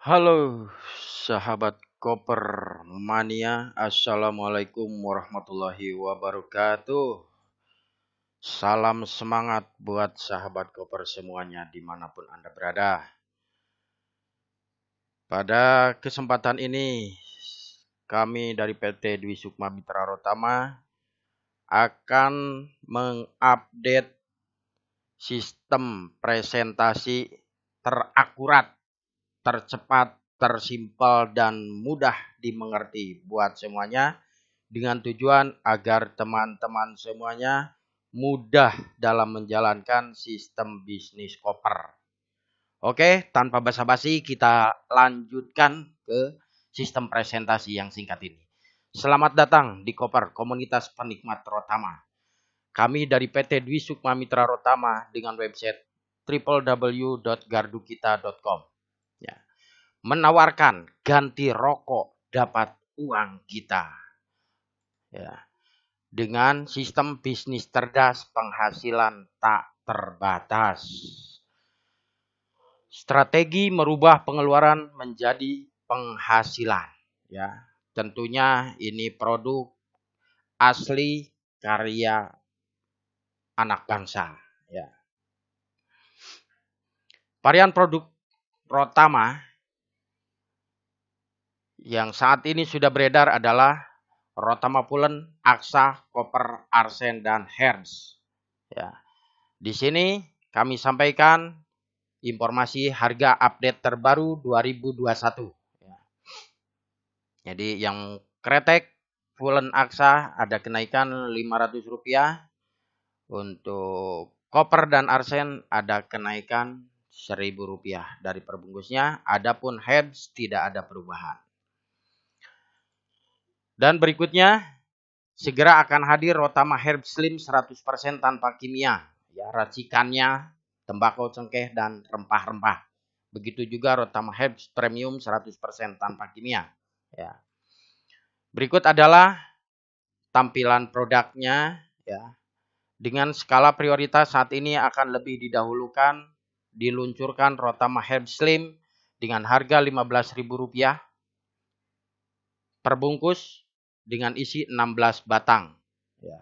Halo sahabat Koper Mania, Assalamualaikum warahmatullahi wabarakatuh. Salam semangat buat sahabat Koper semuanya dimanapun Anda berada. Pada kesempatan ini, kami dari PT Dwi Sukma Mitra Rotama akan mengupdate sistem presentasi terakurat, tercepat, tersimpel, dan mudah dimengerti buat semuanya dengan tujuan agar teman-teman semuanya mudah dalam menjalankan sistem bisnis koper. Oke, tanpa basa-basi kita lanjutkan ke sistem presentasi yang singkat ini. Selamat datang di Koper, komunitas penikmat Rotama. Kami dari PT Dwi Sukma Mitra Rotama dengan website www.gardukita.com. Ya, menawarkan ganti rokok dapat uang kita. Ya, dengan sistem bisnis cerdas penghasilan tak terbatas. Strategi merubah pengeluaran menjadi penghasilan. Ya, tentunya ini produk asli karya anak bangsa. Ya. Varian produk Rotama yang saat ini sudah beredar adalah Rotama Pulen, Aksa, Koper, Arsen, dan Hertz. Ya. Di sini kami sampaikan informasi harga update terbaru 2021. Ya. Jadi yang kretek Pulen Aksa ada kenaikan Rp500. Untuk Koper dan Arsen ada kenaikan Rp1.000 dari perbungkusnya. Adapun Hertz tidak ada perubahan. Dan berikutnya, segera akan hadir Rotama Herb Slim 100% tanpa kimia. Ya, racikannya tembakau cengkeh dan rempah-rempah. Begitu juga Rotama Herbs Premium 100% tanpa kimia. Ya. Berikut adalah tampilan produknya. Ya. Dengan skala prioritas saat ini akan lebih didahulukan diluncurkan Rotama Herb Slim dengan harga Rp15.000 per bungkus dengan isi 16 batang. Ya.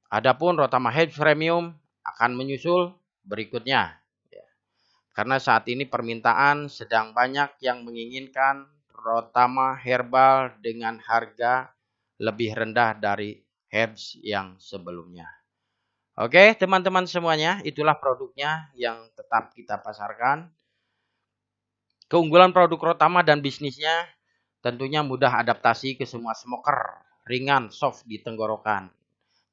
Adapun Rotama Herbs Premium akan menyusul berikutnya. Ya. Karena saat ini permintaan sedang banyak yang menginginkan Rotama Herbal dengan harga lebih rendah dari Herbs yang sebelumnya. Oke, teman-teman semuanya, itulah produknya yang tetap kita pasarkan. Keunggulan produk Rotama dan bisnisnya tentunya mudah adaptasi ke semua smoker, ringan, soft di tenggorokan.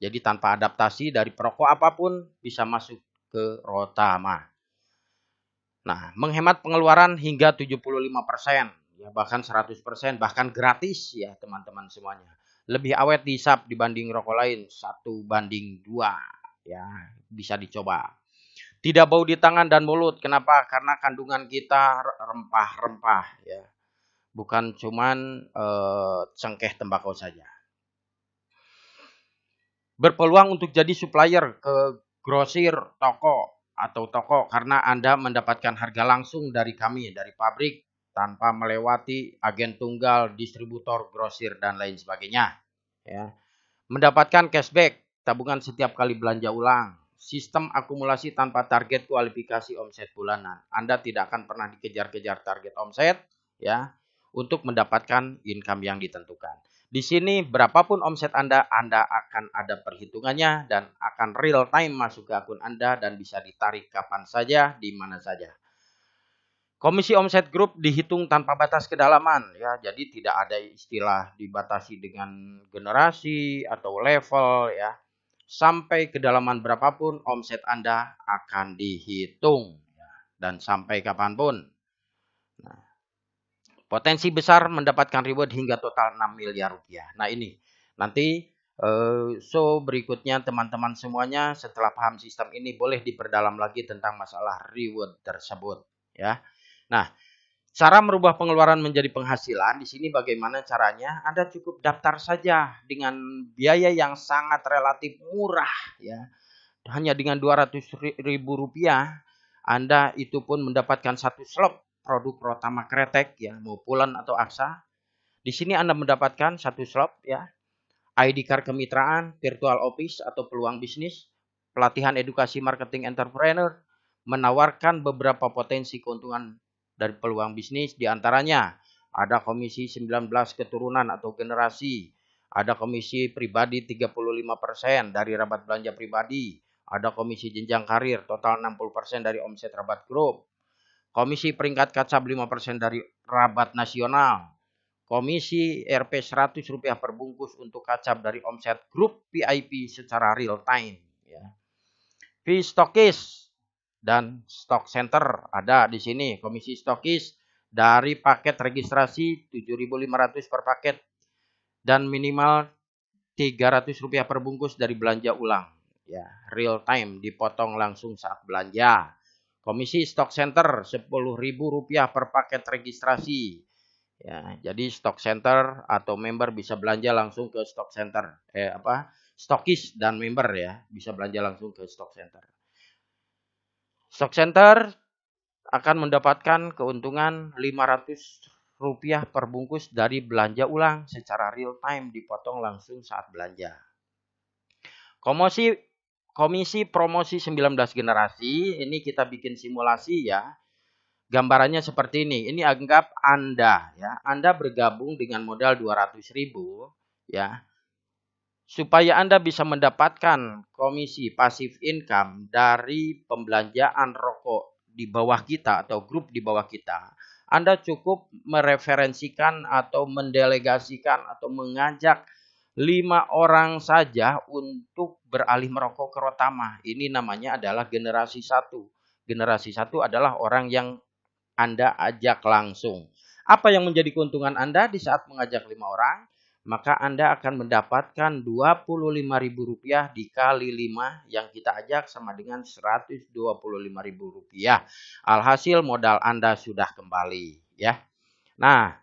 Jadi tanpa adaptasi dari perokok apapun bisa masuk ke Rotama. Nah, menghemat pengeluaran hingga 75%, ya bahkan 100%, bahkan gratis ya teman-teman semuanya. Lebih awet dihisap dibanding rokok lain, 1:2, ya bisa dicoba. Tidak bau di tangan dan mulut, kenapa? Karena kandungan kita rempah-rempah ya. Bukan cuman cengkeh tembakau saja. Berpeluang untuk jadi supplier ke grosir, toko, atau toko karena Anda mendapatkan harga langsung dari kami, dari pabrik, tanpa melewati agen tunggal, distributor, grosir, dan lain sebagainya. Ya. Mendapatkan cashback, tabungan setiap kali belanja ulang, sistem akumulasi tanpa target kualifikasi omset bulanan. Anda tidak akan pernah dikejar-kejar target omset, ya, untuk mendapatkan income yang ditentukan. Di sini berapapun omset Anda akan ada perhitungannya dan akan real time masuk ke akun Anda dan bisa ditarik kapan saja, di mana saja. Komisi omset grup dihitung tanpa batas kedalaman ya, jadi tidak ada istilah dibatasi dengan generasi atau level ya. Sampai kedalaman berapapun omset Anda akan dihitung ya, dan sampai kapanpun. Nah, potensi besar mendapatkan reward hingga total Rp6 miliar. Nah ini nanti show berikutnya teman-teman semuanya setelah paham sistem ini boleh diperdalam lagi tentang masalah reward tersebut ya. Nah, cara merubah pengeluaran menjadi penghasilan di sini bagaimana caranya? Anda cukup daftar saja dengan biaya yang sangat relatif murah ya. Hanya dengan Rp200.000 Anda itu pun mendapatkan satu slot produk Rotama Kretek ya, mau Pulen atau Aksa. Di sini Anda mendapatkan satu slot ya, ID card kemitraan, virtual office atau peluang bisnis, pelatihan edukasi marketing entrepreneur, menawarkan beberapa potensi keuntungan dari peluang bisnis, diantaranya ada komisi 19 keturunan atau generasi, ada komisi pribadi 35% dari rabat belanja pribadi, ada komisi jenjang karir total 60% dari omset rabat grup, komisi peringkat kacap 5% dari rabat nasional, komisi Rp 100 per bungkus untuk kacap dari omset grup VIP secara real time. Ya. Fee stokis dan stock center ada di sini. Komisi stokis dari paket registrasi 7.500 per paket dan minimal Rp300 per bungkus dari belanja ulang. Ya, real time dipotong langsung saat belanja. Komisi stock center Rp10.000 per paket registrasi. Ya, jadi stock center atau member bisa belanja langsung ke stock center. Stokis dan member ya, bisa belanja langsung ke stock center. Stock center akan mendapatkan keuntungan Rp500 per bungkus dari belanja ulang secara real time dipotong langsung saat belanja. Komisi promosi 19 generasi, ini kita bikin simulasi ya. Gambarannya seperti ini. Ini anggap Anda ya, Anda bergabung dengan modal 200.000 ya. Supaya Anda bisa mendapatkan komisi passive income dari pembelanjaan rokok di bawah kita atau grup di bawah kita, Anda cukup mereferensikan atau mendelegasikan atau mengajak 5 orang saja untuk beralih merokok ke Rotama. Ini namanya adalah generasi 1. Generasi 1 adalah orang yang Anda ajak langsung. Apa yang menjadi keuntungan Anda di saat mengajak 5 orang? Maka Anda akan mendapatkan Rp25.000 dikali 5 yang kita ajak sama dengan Rp125.000. Alhasil modal Anda sudah kembali ya. Nah,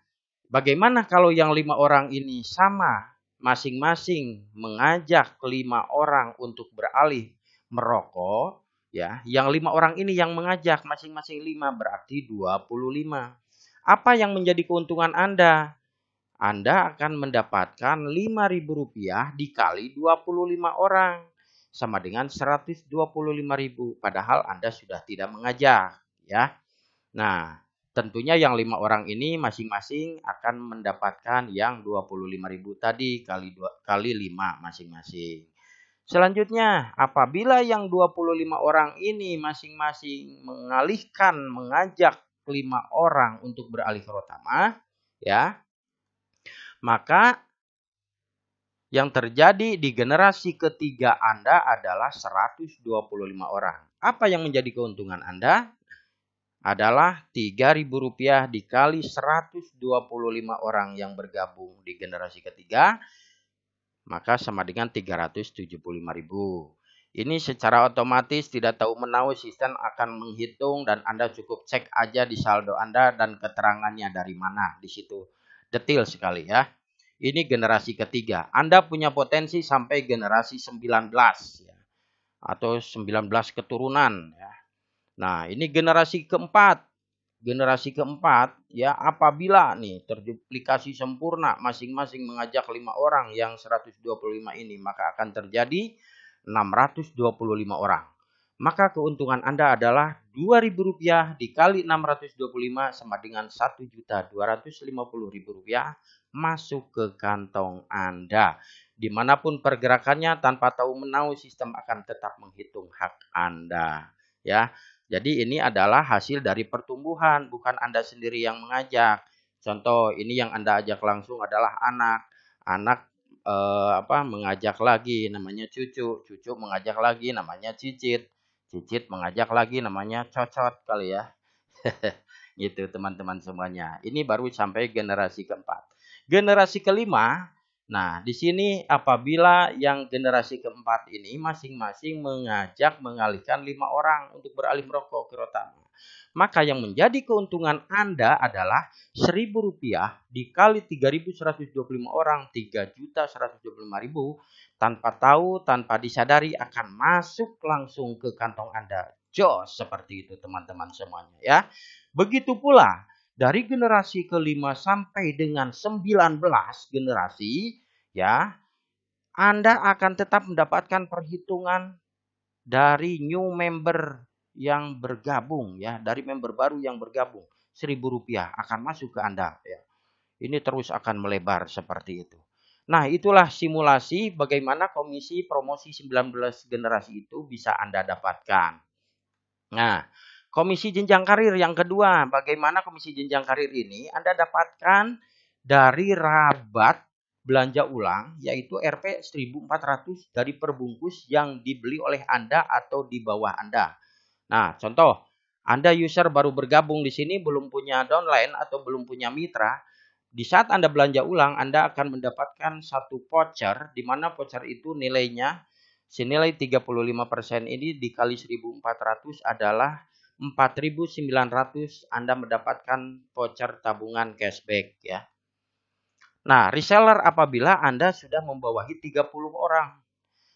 bagaimana kalau yang 5 orang ini sama masing-masing mengajak 5 orang untuk beralih merokok ya. Yang 5 orang ini yang mengajak masing-masing 5 berarti 25. Apa yang menjadi keuntungan Anda? Anda akan mendapatkan Rp5.000 dikali 25 orang. Sama dengan Rp125.000. Padahal Anda sudah tidak mengajak. Ya. Nah, tentunya yang 5 orang ini masing-masing akan mendapatkan yang Rp25.000 tadi kali 5 masing-masing. Selanjutnya, apabila yang 25 orang ini masing-masing mengajak 5 orang untuk beralih ke Rotama, ya, maka yang terjadi di generasi ketiga Anda adalah 125 orang. Apa yang menjadi keuntungan Anda? Adalah Rp3.000 dikali 125 orang yang bergabung di generasi ketiga, maka sama dengan Rp375.000. Ini secara otomatis tidak tahu menahu sistem akan menghitung dan Anda cukup cek aja di saldo Anda dan keterangannya dari mana. Di situ detail sekali ya. Ini generasi ketiga. Anda punya potensi sampai generasi 19 ya. Atau 19 keturunan ya. Nah, ini generasi keempat. Generasi keempat ya, apabila nih terduplikasi sempurna masing-masing mengajak 5 orang yang 125 ini, maka akan terjadi 625 orang. Maka keuntungan Anda adalah Rp2.000 dikali 625 sama dengan Rp1.250.000 masuk ke kantong Anda. Dimanapun pergerakannya tanpa tahu menahu sistem akan tetap menghitung hak Anda. Ya, jadi ini adalah hasil dari pertumbuhan, bukan Anda sendiri yang mengajak. Contoh, ini yang Anda ajak langsung adalah anak. Anak mengajak lagi namanya cucu, cucu mengajak lagi namanya cicit, cicit mengajak lagi namanya cocot kali ya. Gitu teman-teman semuanya. Ini baru sampai generasi keempat. Generasi kelima, nah di sini apabila yang generasi keempat ini masing-masing mengajak mengalihkan 5 orang untuk beralih merokok ke Rotama. Maka yang menjadi keuntungan Anda adalah Rp1.000 dikali 3.125 orang, 3.125.000 tanpa tahu, tanpa disadari akan masuk langsung ke kantong Anda. Jos seperti itu teman-teman semuanya ya. Begitu pula dari generasi kelima sampai dengan 19 generasi ya, Anda akan tetap mendapatkan perhitungan dari new member yang bergabung ya, dari member baru yang bergabung. Rp1.000 akan masuk ke Anda ya. Ini terus akan melebar seperti itu. Nah, itulah simulasi bagaimana komisi promosi 19 generasi itu bisa Anda dapatkan. Nah, komisi jenjang karir yang kedua, bagaimana komisi jenjang karir ini Anda dapatkan dari rabat belanja ulang, yaitu Rp 1.400 dari perbungkus yang dibeli oleh Anda atau di bawah Anda. Nah, contoh, Anda user baru bergabung di sini, belum punya downline atau belum punya mitra. Di saat Anda belanja ulang, Anda akan mendapatkan satu voucher, di mana voucher itu nilainya senilai 35% ini dikali 1.400 adalah 4.900 Anda mendapatkan voucher tabungan cashback ya. Nah, reseller apabila Anda sudah membawahi 30 orang.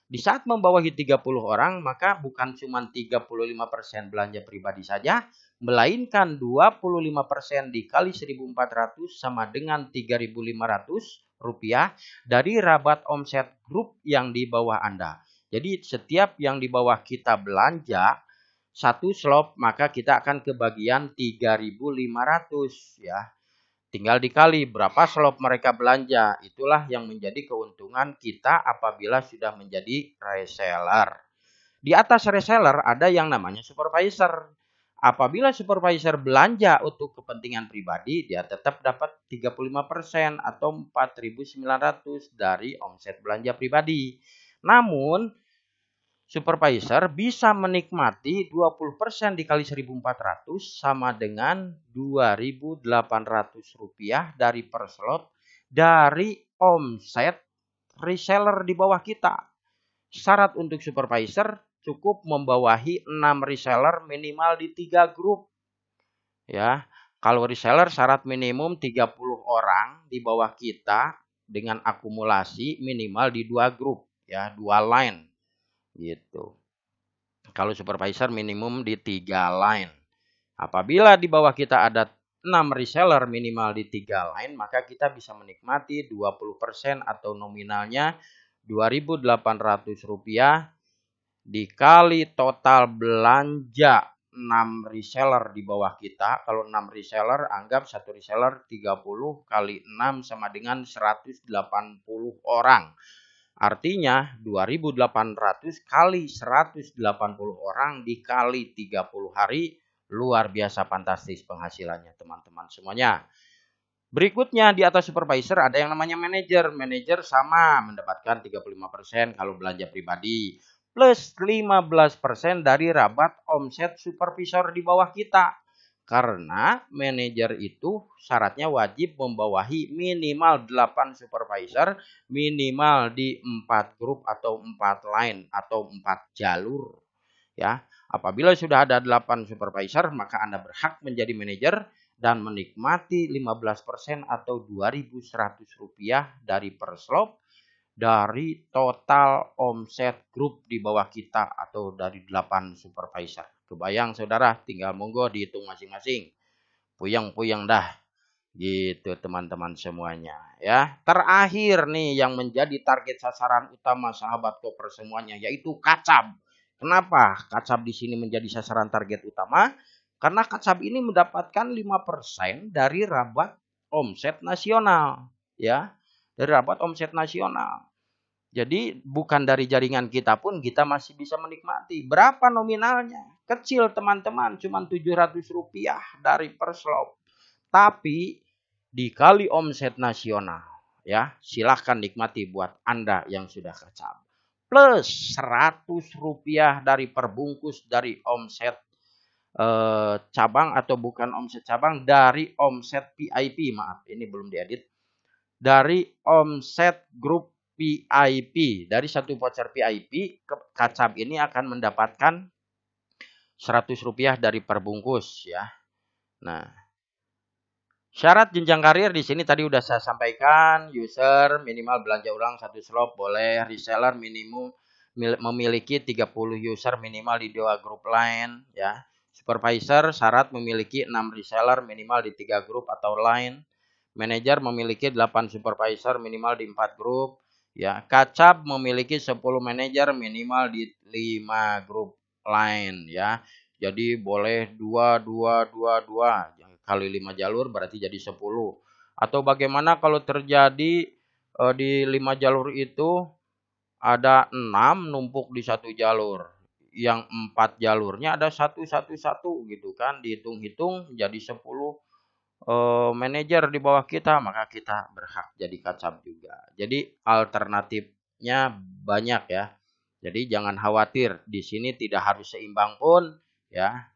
Di saat membawahi 30 orang, maka bukan cuma 35% belanja pribadi saja, melainkan 25% dikali 1.400 sama dengan Rp3.500 dari rabat omset grup yang di bawah Anda. Jadi setiap yang di bawah kita belanja satu slot, maka kita akan kebagian 3.500 ya. Tinggal dikali berapa slot mereka belanja. Itulah yang menjadi keuntungan kita apabila sudah menjadi reseller. Di atas reseller ada yang namanya supervisor. Apabila supervisor belanja untuk kepentingan pribadi, dia tetap dapat 35% atau 4.900 dari omset belanja pribadi. Namun, supervisor bisa menikmati 20% dikali 1.400 sama dengan Rp2.800 dari per slot dari omset reseller di bawah kita. Syarat untuk supervisor cukup membawahi 6 reseller minimal di 3 grup. Ya, kalau reseller syarat minimum 30 orang di bawah kita dengan akumulasi minimal di 2 grup ya, 2 line. Gitu. Kalau supervisor minimum di 3 line. Apabila di bawah kita ada 6 reseller minimal di 3 line, maka kita bisa menikmati 20% atau nominalnya Rp2.800 dikali total belanja 6 reseller di bawah kita. Kalau 6 reseller, anggap satu reseller 30 kali 6 sama dengan 180 orang. Artinya 2.800 kali 180 orang dikali 30 hari. Luar biasa fantastis penghasilannya teman-teman semuanya. Berikutnya di atas supervisor ada yang namanya manajer. Manajer sama mendapatkan 35% kalau belanja pribadi. Plus 15% dari rabat omset supervisor di bawah kita. Karena manajer itu syaratnya wajib membawahi minimal 8 supervisor, minimal di 4 grup atau 4 line atau 4 jalur. Ya, apabila sudah ada 8 supervisor, maka Anda berhak menjadi manajer dan menikmati 15% atau Rp2.100 dari per slot dari total omset grup di bawah kita atau dari 8 supervisor. Kebayang saudara, tinggal monggo dihitung masing-masing. Puyeng-puyeng dah. Gitu teman-teman semuanya ya. Terakhir nih yang menjadi target sasaran utama sahabat koper semuanya yaitu kacab. Kenapa kacab di sini menjadi sasaran target utama? Karena kacab ini mendapatkan 5% dari rabat omset nasional ya. Dari rabat omset nasional. Jadi bukan dari jaringan kita pun kita masih bisa menikmati. Berapa nominalnya? Kecil teman-teman, cuma Rp700 dari per slot. Tapi dikali omset nasional, ya silahkan nikmati buat Anda yang sudah kacab. Plus Rp100 dari perbungkus dari omset cabang atau bukan omset cabang, dari omset VIP, maaf ini belum diedit. Dari omset grup VIP, dari satu voucher VIP, kacab ini akan mendapatkan Rp100 dari perbungkus ya. Nah, syarat jenjang karir di sini tadi udah saya sampaikan, user minimal belanja ulang 1 slot boleh, reseller memiliki 30 user minimal di 2 grup lain ya. Supervisor syarat memiliki 6 reseller minimal di 3 grup atau lain. Manager memiliki 8 supervisor minimal di 4 grup ya. Kacab memiliki 10 manajer minimal di 5 grup lain ya. Jadi boleh 2 kali 5 jalur berarti jadi 10. Atau bagaimana kalau terjadi di 5 jalur itu ada 6 numpuk di satu jalur. Yang 4 jalurnya ada 1 gitu kan. Dihitung-hitung jadi 10 manajer di bawah kita, maka kita berhak jadi kacab juga. Jadi alternatifnya banyak ya. Jadi jangan khawatir, di sini tidak harus seimbang pun ya.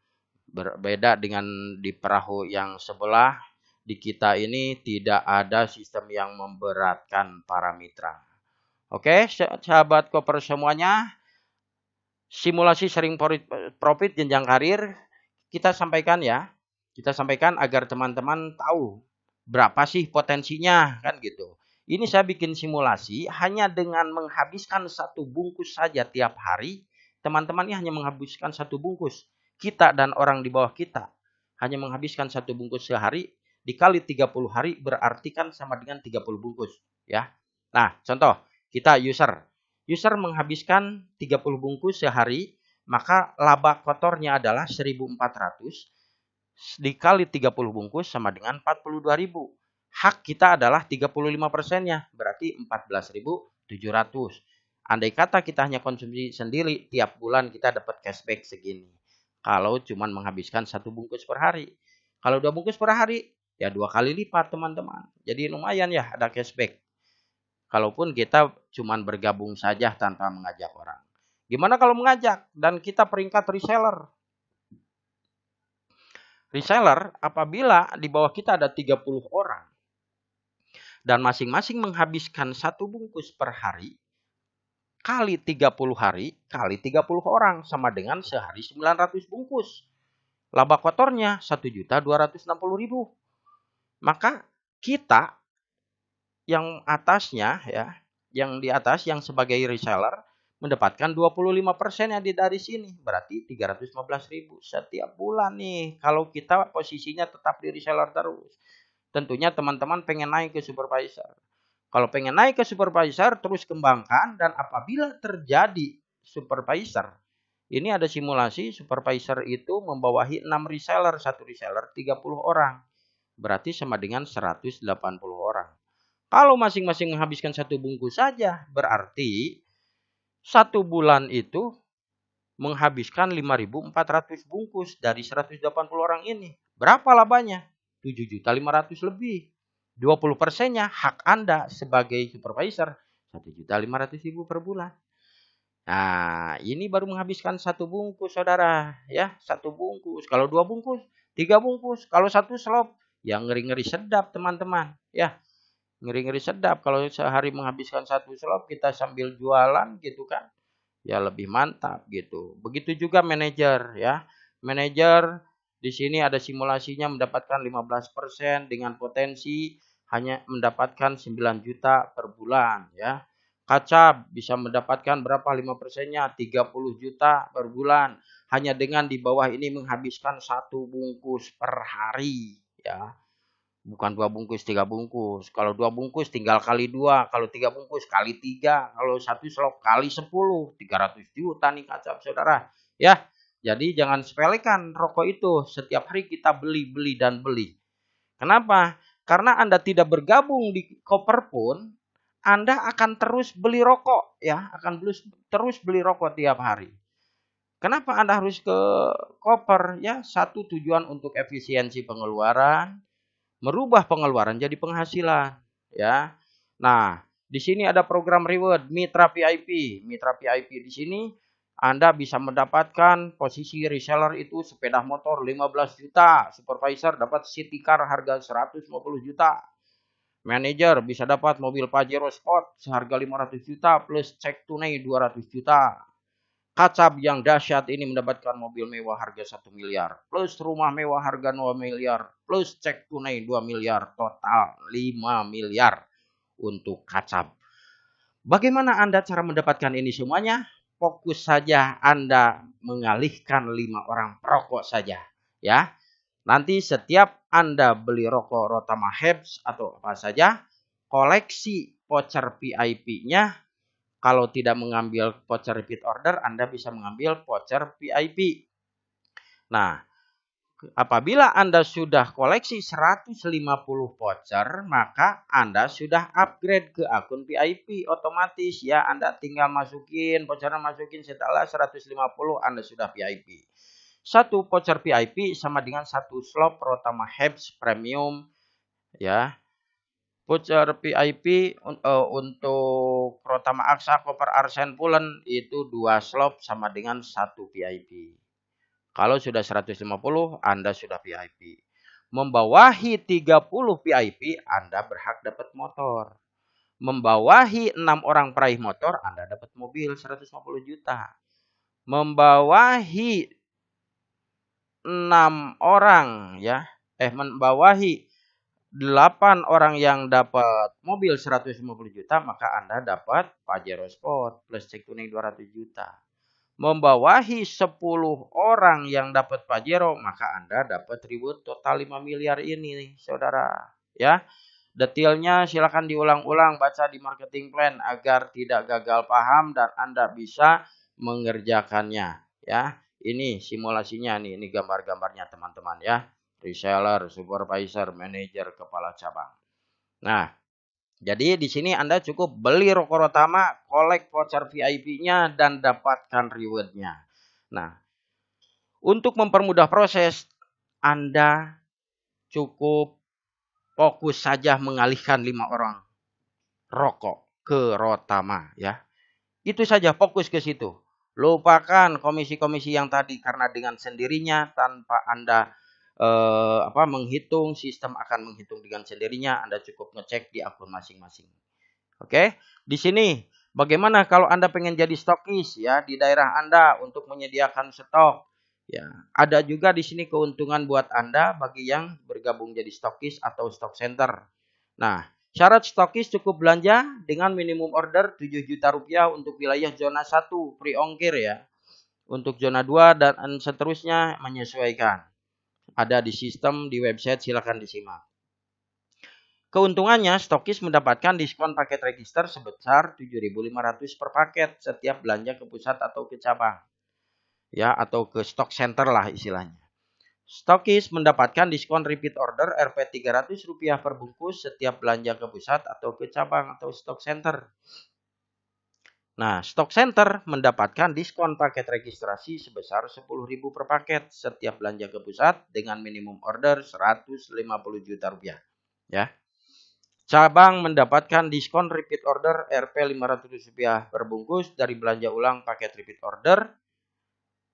Berbeda dengan di perahu yang sebelah, di kita ini tidak ada sistem yang memberatkan para mitra. Oke, sahabat koper semuanya, simulasi sharing profit jenjang karir kita sampaikan ya. Kita sampaikan agar teman-teman tahu berapa sih potensinya kan gitu. Ini saya bikin simulasi hanya dengan menghabiskan 1 bungkus saja tiap hari. Teman-teman ini hanya menghabiskan 1 bungkus. Kita dan orang di bawah kita hanya menghabiskan 1 bungkus sehari dikali 30 hari berarti kan sama dengan 30 bungkus ya. Nah, contoh kita user menghabiskan 30 bungkus sehari, maka laba kotornya adalah 1.400 dikali 30 bungkus sama dengan 42.000. Hak kita adalah 35%-nya, berarti 14.700. Andai kata kita hanya konsumsi sendiri, tiap bulan kita dapat cashback segini. Kalau cuma menghabiskan 1 bungkus per hari. Kalau 2 bungkus per hari, ya 2 kali lipat teman-teman. Jadi lumayan ya ada cashback. Kalaupun kita cuma bergabung saja tanpa mengajak orang. Gimana kalau mengajak dan kita peringkat reseller? Reseller apabila di bawah kita ada 30 orang dan masing-masing menghabiskan 1 bungkus per hari kali 30 hari kali 30 orang sama dengan sehari 900 bungkus. Laba kotornya 1.260.000. Maka kita yang atasnya ya, yang di atas yang sebagai reseller mendapatkan 25%-nya dari sini. Berarti 315.000 setiap bulan nih. Kalau kita posisinya tetap di reseller terus. Tentunya teman-teman pengen naik ke supervisor. Kalau pengen naik ke supervisor terus kembangkan dan apabila terjadi supervisor. Ini ada simulasi supervisor itu membawahi 6 reseller. 1 reseller 30 orang. Berarti sama dengan 180 orang. Kalau masing-masing menghabiskan 1 bungkus saja, berarti 1 bulan itu menghabiskan 5.400 bungkus dari 180 orang ini. Berapa labanya? 7.500.000 lebih. 20%-nya hak Anda sebagai supervisor 1.500.000 per bulan. Nah, ini baru menghabiskan 1 bungkus saudara. Ya, 1 bungkus. Kalau 2 bungkus, 3 bungkus. Kalau 1 slop, ya ngeri-ngeri sedap teman-teman. Ya, ngeri-ngeri sedap kalau sehari menghabiskan 1 slop kita sambil jualan gitu kan. Ya lebih mantap gitu. Begitu juga manajer ya. Manajer di sini ada simulasinya mendapatkan 15% dengan potensi hanya mendapatkan 9 juta per bulan ya. Kacab bisa mendapatkan berapa 5%-nya? 30 juta per bulan. Hanya dengan di bawah ini menghabiskan 1 bungkus per hari ya. Bukan 2 bungkus, 3 bungkus. Kalau 2 bungkus tinggal kali 2. Kalau 3 bungkus kali 3. Kalau 1 slop kali 10. 300 juta nih kacap saudara. Ya, jadi jangan sepelekan rokok itu. Setiap hari kita beli, dan beli. Kenapa? Karena Anda tidak bergabung di koper pun, Anda akan terus beli rokok. Ya, akan terus beli rokok tiap hari. Kenapa Anda harus ke koper? Ya, satu tujuan untuk efisiensi pengeluaran. Merubah pengeluaran jadi penghasilan ya. Nah, di sini ada program reward Mitra VIP. Mitra VIP di sini Anda bisa mendapatkan posisi reseller itu sepeda motor 15 juta, supervisor dapat city car harga 150 juta. Manager bisa dapat mobil Pajero Sport seharga 500 juta plus cek tunai 200 juta. Kacab yang dahsyat ini mendapatkan mobil mewah harga 1 miliar. Plus rumah mewah harga 2 miliar. Plus cek tunai 2 miliar. Total 5 miliar untuk kacab. Bagaimana Anda cara mendapatkan ini semuanya? fokus saja Anda mengalihkan 5 orang perokok saja. Ya, nanti setiap Anda beli rokok Rotama Herbs atau apa saja, koleksi voucher VIP-nya. Kalau tidak mengambil voucher repeat order, Anda bisa mengambil voucher VIP. Nah, apabila Anda sudah koleksi 150 voucher, maka Anda sudah upgrade ke akun VIP otomatis ya. Anda tinggal masukin, vouchernya masukin, setelah 150 Anda sudah VIP. Satu voucher VIP sama dengan satu slot Rotama Herbs Premium ya. Voucher VIP untuk Rotama Aksa, Koper Arsen Pulen itu 2 slot sama dengan 1 VIP. Kalau sudah 150 Anda sudah VIP. Membawahi 30 VIP Anda berhak dapat motor. Membawahi 6 orang peraih motor Anda dapat mobil 150 juta. Membawahi 6 orang ya, membawahi 8 orang yang dapat mobil 150 juta, maka Anda dapat Pajero Sport plus cek tunai 200 juta. Membawahi 10 orang yang dapat Pajero, maka Anda dapat reward total 5 miliar ini nih, saudara. Ya, detailnya silakan diulang-ulang, baca di marketing plan agar tidak gagal paham dan Anda bisa mengerjakannya. Ya, ini simulasinya nih, ini gambar-gambarnya teman-teman ya. Reseller, supervisor, manajer, kepala cabang. Nah, jadi di sini Anda cukup beli rokok Rotama, kolek voucher VIP-nya dan dapatkan reward-nya. Nah, untuk mempermudah proses, Anda cukup fokus saja mengalihkan 5 orang rokok ke Rotama ya. Itu saja, fokus ke situ. Lupakan komisi-komisi yang tadi, karena dengan sendirinya tanpa Anda menghitung, sistem akan menghitung dengan sendirinya. Anda cukup ngecek di akun masing-masing. Oke, di sini bagaimana kalau Anda pengen jadi stokis ya di daerah Anda untuk menyediakan stok? Ya, ada juga di sini keuntungan buat Anda bagi yang bergabung jadi stokis atau stock center. Nah, syarat stokis cukup belanja dengan minimum order 7 juta rupiah untuk wilayah zona 1 free ongkir ya. Untuk zona 2 dan seterusnya menyesuaikan. Ada di sistem, di website, silakan disimak. Keuntungannya, stokis mendapatkan diskon paket register sebesar 7.500 per paket setiap belanja ke pusat atau ke cabang. Ya, atau ke stock center lah istilahnya. Stokis mendapatkan diskon repeat order Rp 300 per bungkus setiap belanja ke pusat atau ke cabang atau stock center. Nah, stock center mendapatkan diskon paket registrasi sebesar 10.000 per paket setiap belanja ke pusat dengan minimum order 150 juta rupiah. Ya. Cabang mendapatkan diskon repeat order Rp 500 per bungkus dari belanja ulang paket repeat order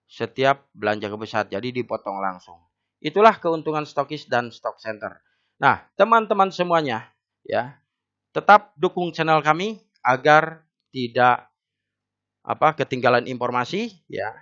setiap belanja ke pusat. Jadi dipotong langsung. Itulah keuntungan stokis dan stock center. Nah, teman-teman semuanya, ya, tetap dukung channel kami agar tidak ketinggalan informasi ya.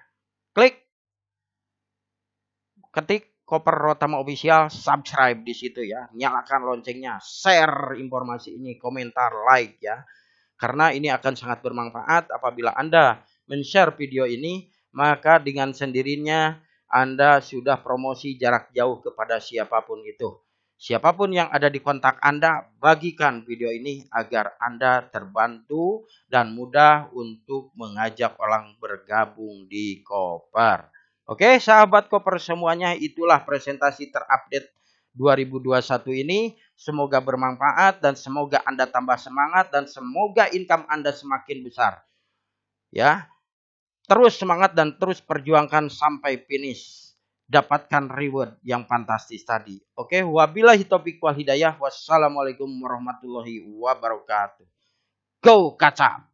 Ketik Koper Rotama Official, subscribe di situ ya. Nyalakan loncengnya, share informasi ini, komentar, like ya. Karena ini akan sangat bermanfaat apabila Anda men-share video ini, maka dengan sendirinya Anda sudah promosi jarak jauh kepada siapapun itu. Siapapun yang ada di kontak Anda, bagikan video ini agar Anda terbantu dan mudah untuk mengajak orang bergabung di Koper. Oke, sahabat Koper semuanya, itulah presentasi terupdate 2021 ini. Semoga bermanfaat dan semoga Anda tambah semangat dan semoga income Anda semakin besar. Ya. Terus semangat dan terus perjuangkan sampai finish. Dapatkan reward yang fantastis tadi. Oke, wabillahi taufiq wal hidayah. Wassalamualaikum warahmatullahi wabarakatuh. Go Kaca!